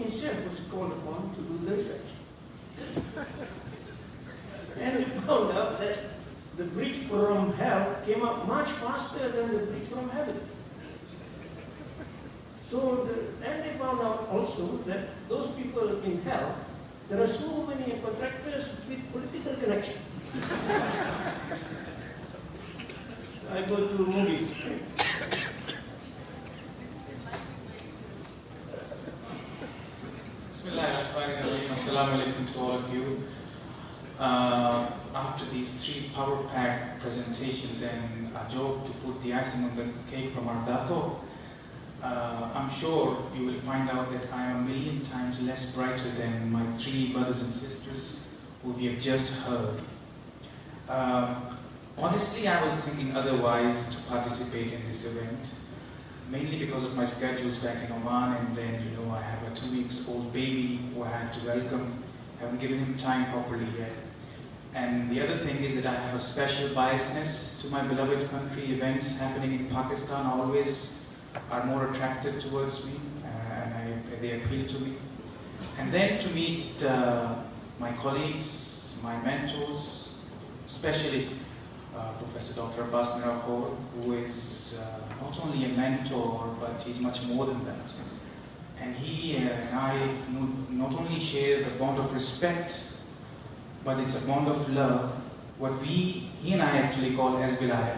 himself was called upon to do the research. And we found out that the bridge from hell came up much faster than the bridge from heaven. So, and they found out also that those people in hell, there are so many contractors with political connection. I go to movies. Assalamu alaikum to all of you. After these 3 power-packed presentations and a joke to put the icing on the cake from our dato, I'm sure you will find out that I am 1,000,000 times less brighter than my 3 brothers and sisters who we have just heard. Honestly, I was thinking otherwise to participate in this event, mainly because of my schedules back in Oman, and then, you know, I have a 2-week-old baby who I had to welcome. Haven't given him time properly yet. And the other thing is that I have a special biasness to my beloved country. Events happening in Pakistan always are more attractive towards me, and they appeal to me. And then to meet my colleagues, my mentors, especially Professor Dr. Abbas Mirahor, who is not only a mentor, but he's much more than that. And he and I not only share the bond of respect, but it's a bond of love, what he and I actually call as wilaya.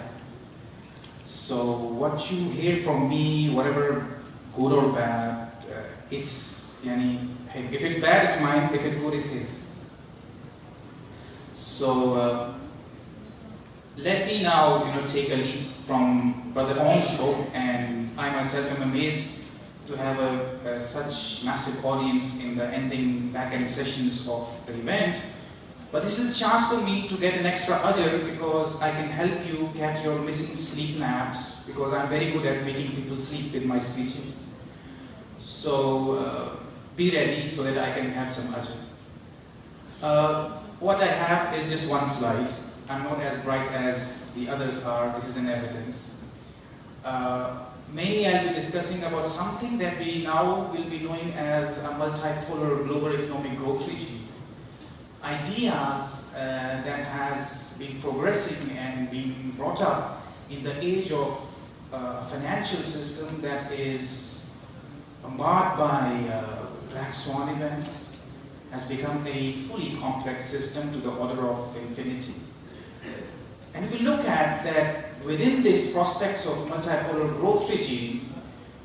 So what you hear from me, whatever good or bad, it's, yani, hey, if it's bad, it's mine, if it's good, it's his. So let me now, take a leaf from Brother Om's book, and I myself am amazed to have such massive audience in the back-end sessions of the event. But this is a chance for me to get an extra ajr, because I can help you catch your missing sleep naps, because I'm very good at making people sleep with my speeches. So be ready so that I can have some ajr. What I have is just one slide. I'm not as bright as the others are. This is an evidence. Mainly I'll be discussing about something that we now will be knowing as a multipolar global economic growth regime. Ideas that has been progressing and being brought up in the age of a financial system that is marred by black swan events, has become a fully complex system to the order of infinity. And we look at that within this prospects of multipolar growth regime,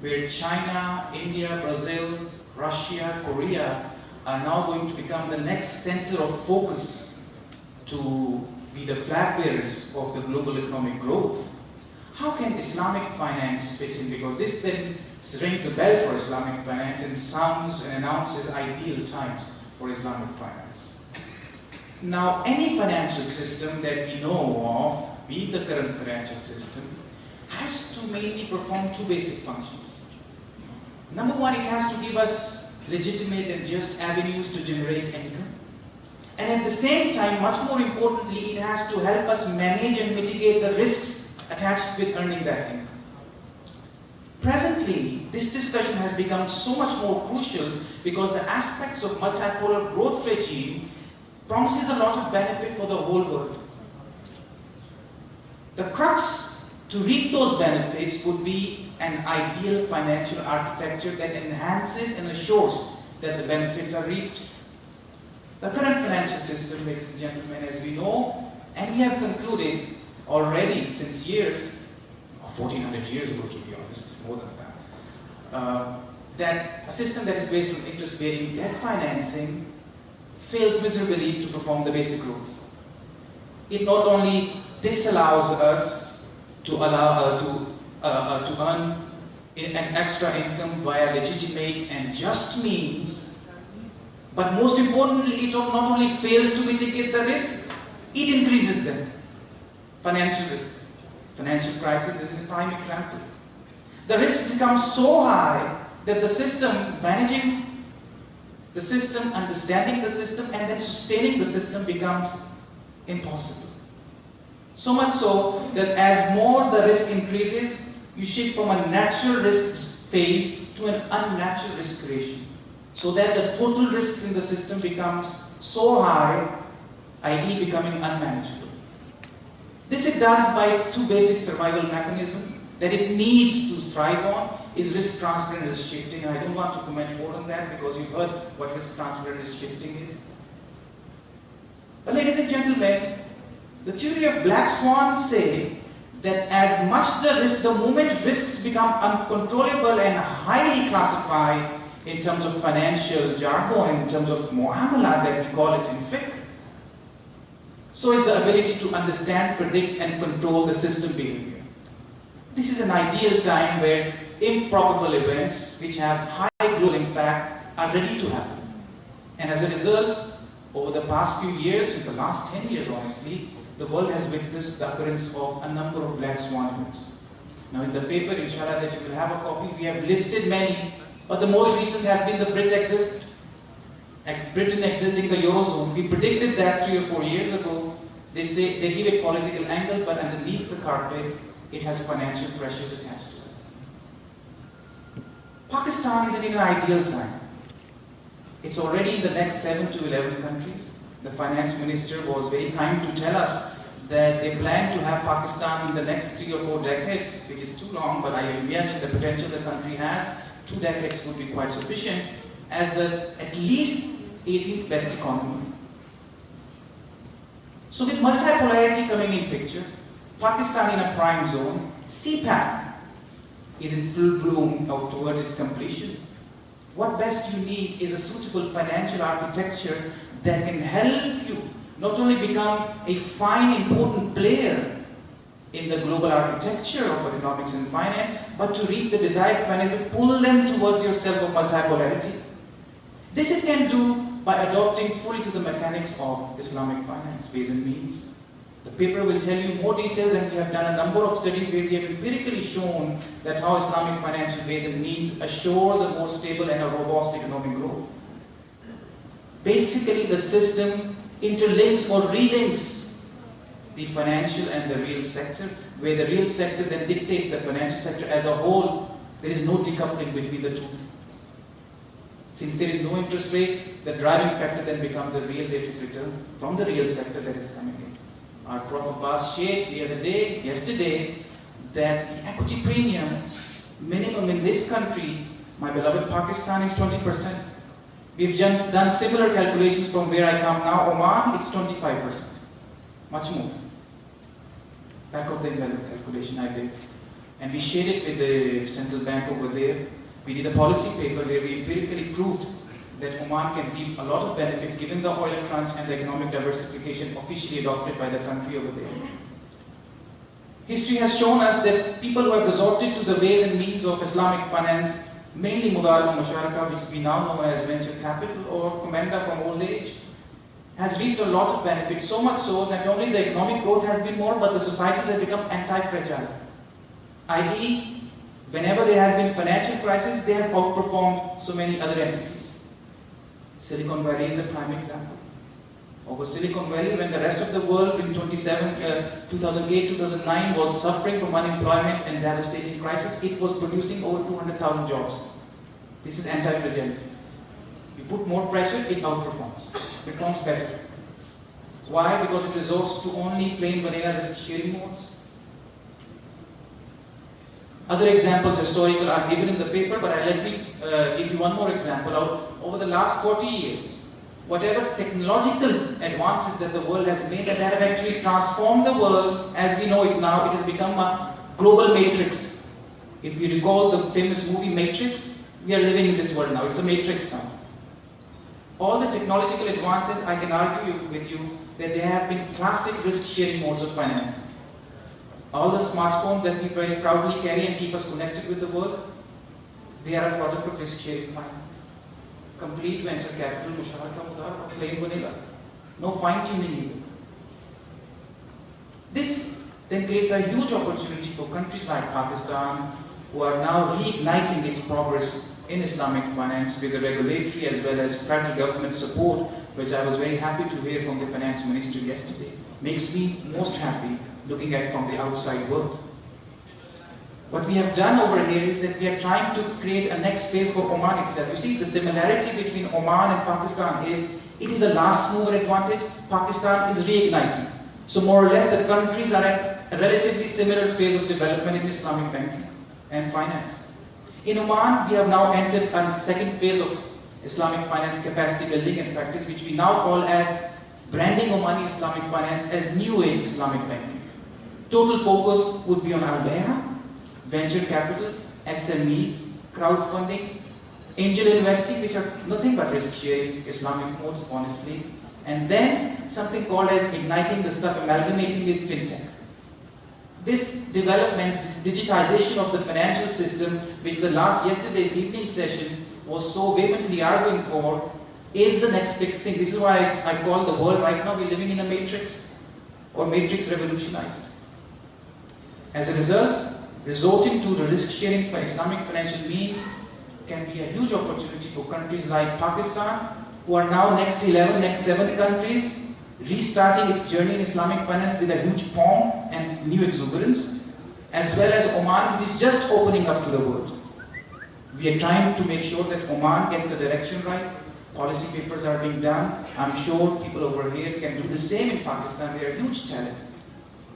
where China, India, Brazil, Russia, Korea are now going to become the next center of focus to be the flag bearers of the global economic growth. How can Islamic finance fit in? Because this then rings a bell for Islamic finance and sounds and announces ideal times for Islamic finance. Now, any financial system that we know of, be it the current financial system, has to mainly perform 2 basic functions. Number one, it has to give us legitimate and just avenues to generate income. And at the same time, much more importantly, it has to help us manage and mitigate the risks attached with earning that income. Presently, this discussion has become so much more crucial because the aspects of multipolar growth regime promises a lot of benefit for the whole world. The crux to reap those benefits would be an ideal financial architecture that enhances and assures that the benefits are reaped. The current financial system, ladies and gentlemen, as we know, and we have concluded already since years, 1400 years ago to be honest, more than that, that a system that is based on interest-bearing debt financing fails miserably to perform the basic roles. It not only disallows us to earn an extra income via legitimate and just means, but most importantly, it not only fails to mitigate the risks, it increases them. Financial risk. Financial crisis is a prime example. The risk becomes so high that the system, managing the system, understanding the system, and then sustaining the system becomes impossible. So much so that as more the risk increases, you shift from a natural risk phase to an unnatural risk creation. so that the total risks in the system becomes so high, i.e. becoming unmanageable. This it does by its two basic survival mechanisms that it needs to strive on is risk transfer and risk shifting. I don't want to comment more on that because you've heard what risk transfer and risk shifting is. But ladies and gentlemen, the theory of black swans say that as much the moment risks become uncontrollable and highly classified in terms of financial jargon, in terms of muamala that we call it in fiqh, so is the ability to understand, predict and control the system behavior. This is an ideal time where improbable events which have high global impact are ready to happen. And as a result, over the past few years, since the last 10 years honestly, the world has witnessed the occurrence of a number of black swan events. Now in the paper, inshallah, that you will have a copy, we have listed many, but the most recent has been the Britain exiting the Eurozone. We predicted that 3 or 4 years ago. They say they give it political angles, but underneath the carpet, it has financial pressures attached to it. Pakistan is in an ideal time. It's already in the next 7 to 11 countries. The finance minister was very kind to tell us that they plan to have Pakistan in the next 3 or 4 decades, which is too long, but I imagine the potential the country has, 2 decades would be quite sufficient, as the at least 18th best economy. So with multipolarity coming in picture, Pakistan in a prime zone, CPAC is in full bloom towards its completion. What best you need is a suitable financial architecture that can help you not only become a fine, important player in the global architecture of economics and finance, but to reap the desired benefit, to pull them towards yourself of multipolarity. This it can do by adopting fully to the mechanics of Islamic finance, ways and means. The paper will tell you more details, and we have done a number of studies where we have empirically shown that how Islamic financial ways and means assures a more stable and a robust economic growth. Basically, the system interlinks or relinks the financial and the real sector, where the real sector then dictates the financial sector as a whole. There is no decoupling between the two. Since there is no interest rate, the driving factor then becomes the real rate of return from the real sector that is coming in. Our Prof. Abbas shared yesterday, that the equity premium minimum in this country, my beloved Pakistan, is 20%. We've done similar calculations from where I come now, Oman, it's 25%. Much more. Back of the envelope calculation I did. And we shared it with the central bank over there. We did a policy paper where we empirically proved that Oman can reap a lot of benefits given the oil crunch and the economic diversification officially adopted by the country over there. History has shown us that people who have resorted to the ways and means of Islamic finance, mainly Mudarba Musharaka, which we now know as venture capital, or Comenda from old age, has reaped a lot of benefits, so much so that not only the economic growth has been more, but the societies have become anti-fragile. i.e., whenever there has been financial crisis, they have outperformed so many other entities. Silicon Valley is a prime example. Over Silicon Valley, when the rest of the world in 2008, 2009 was suffering from unemployment and devastating crisis, it was producing over 200,000 jobs. This is anti-fragility. You put more pressure, it outperforms. It performs better. Why? Because it resorts to only plain vanilla risk sharing modes. Other examples historical are given in the paper, but let me give you one more example. Over the last 40 years, whatever technological advances that the world has made, that have actually transformed the world as we know it now, it has become a global matrix. If you recall the famous movie Matrix, we are living in this world now. It's a matrix now. All the technological advances, I can argue with you that they have been classic risk-sharing modes of finance. All the smartphones that we very proudly carry and keep us connected with the world, they are a product of risk-sharing finance. Complete venture capital, musharaka mudar, plain vanilla. No fine-tuning even. This then creates a huge opportunity for countries like Pakistan, who are now reigniting its progress in Islamic finance with the regulatory as well as federal government support, which I was very happy to hear from the finance minister yesterday. Makes me most happy looking at from the outside world. What we have done over here is that we are trying to create a next phase for Oman itself. You see, the similarity between Oman and Pakistan is, it is a last mover advantage. Pakistan is reigniting. So more or less the countries are at a relatively similar phase of development in Islamic banking and finance. In Oman, we have now entered a second phase of Islamic finance capacity building and practice, which we now call as branding Omani Islamic finance as New Age Islamic banking. Total focus would be on Al-Bay'a, venture capital, SMEs, crowdfunding, angel investing, which are nothing but risk-sharing Islamic modes, honestly, and then something called as igniting the stuff, amalgamating with fintech. This development, this digitization of the financial system, which yesterday's evening session was so vehemently arguing for, is the next big thing. This is why I call the world right now, we're living in a matrix, or matrix revolutionized. As a result, resorting to the risk-sharing for Islamic financial means can be a huge opportunity for countries like Pakistan, who are now next 11, next 7 countries, restarting its journey in Islamic finance with a huge pomp and new exuberance, as well as Oman, which is just opening up to the world. We are trying to make sure that Oman gets the direction right. Policy papers are being done. I'm sure people over here can do the same in Pakistan. They are huge talent.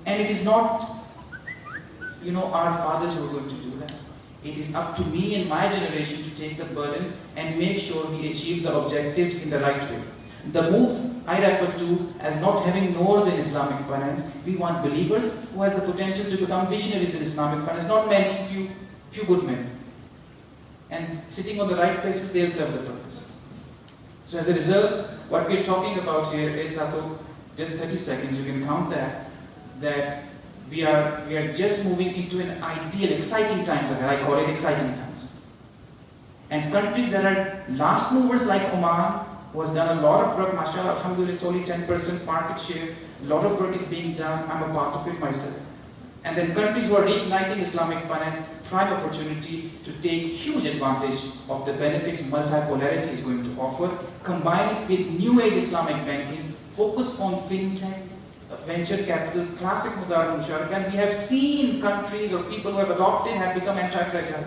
And it is not, our fathers who are going to do that. It is up to me and my generation to take the burden and make sure we achieve the objectives in the right way. The move I refer to as not having Noors in Islamic finance. We want believers who has the potential to become visionaries in Islamic finance. Not many, few good men. And sitting on the right places, they'll serve the purpose. So as a result, what we're talking about here is that, just 30 seconds, you can count that we are just moving into an ideal, exciting times ahead. I call it exciting times. And countries that are last movers like Oman, who has done a lot of work, mashallah, alhamdulillah, it's only 10% market share, a lot of work is being done, I'm a part of it myself. And then countries who are reigniting Islamic finance, prime opportunity to take huge advantage of the benefits multipolarity is going to offer, combine it with new age Islamic banking, focus on fintech, venture capital, classic Mudar Musharaka, and we have seen countries or people who have adopted have become anti-fragile.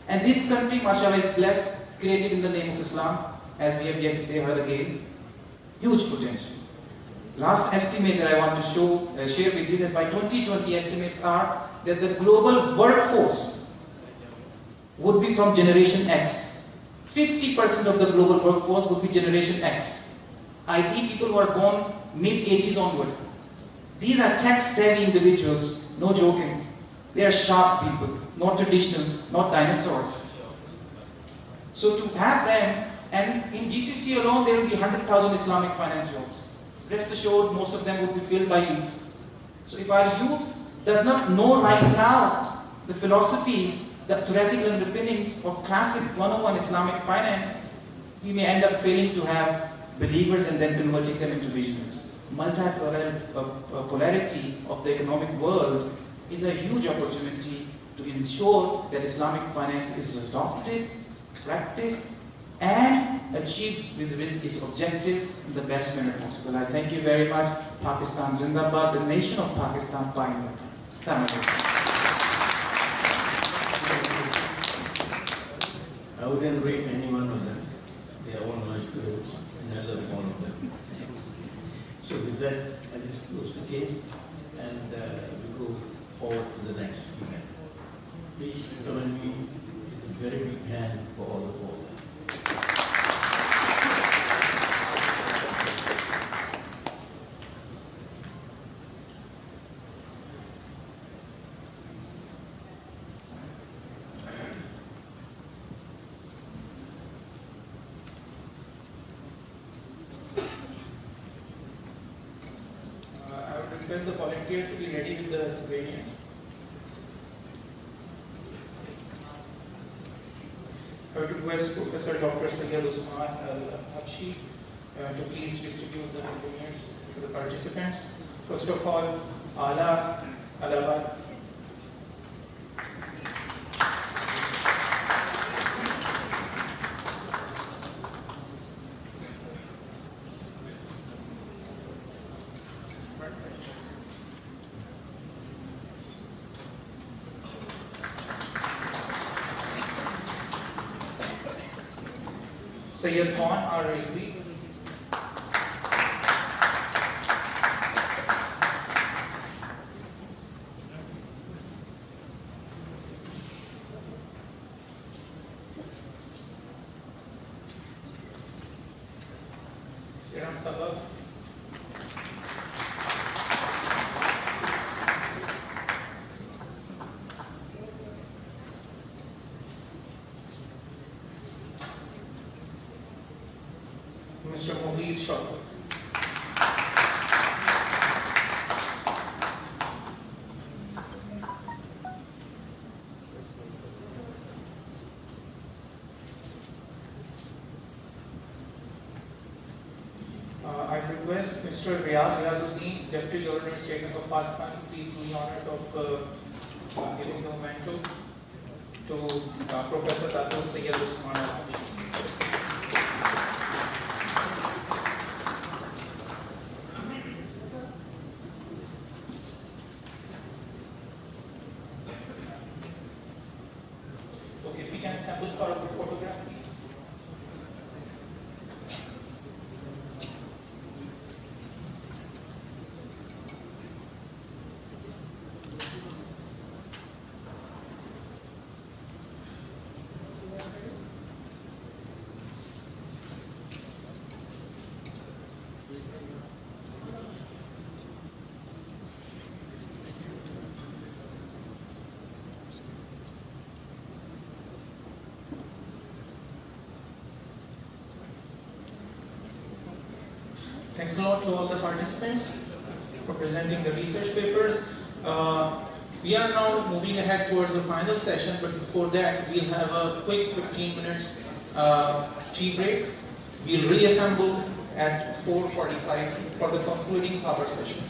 And this country, mashallah, is blessed, created in the name of Islam, as we have yesterday heard again. Huge potential. Last estimate that I want to share with you, that by 2020 estimates are that the global workforce would be from Generation X. 50% of the global workforce would be Generation X, i.e. people who are born mid-80s onward. These are tech-savvy individuals, no joking. They are sharp people, not traditional, not dinosaurs. So to have them, and in GCC alone there will be 100,000 Islamic finance jobs. Rest assured, most of them would be filled by youth. So if our youth does not know right now the philosophies, the theoretical underpinnings of classic 101 Islamic finance, we may end up failing to have believers and then converting them into visionaries. Multipolarity of the economic world is a huge opportunity to ensure that Islamic finance is adopted, practiced, and achieved with risk its objective in the best manner possible. I thank you very much. Pakistan Zindabad, the nation of Pakistan, fine. Thank you. I wouldn't rate any one of them. They are all my students, and I love all of them. So with that, I just close the case, and we go forward to the next event. Please join me with a very big hand for all of them. Request the volunteers to be ready with the souvenirs. I would request Professor Dr. Sayyid Usman Al-Habshi to please distribute the souvenirs to the participants. First of all, Ala Alabad. Sayyid Khan RSB. Siram Sabah. Mr. Mughis Shah. I request Mr. Riazuddin, Deputy Governor, State Bank of Pakistan, please do the honors of giving the memento to Professor Tato Sayyid Usman Al. Okay, if we can assemble for a group photograph, please. Thanks a lot to all the participants for presenting the research papers. We are now moving ahead towards the final session, but before that, we'll have a quick 15 minutes tea break. We'll reassemble at 4:45 for the concluding power session.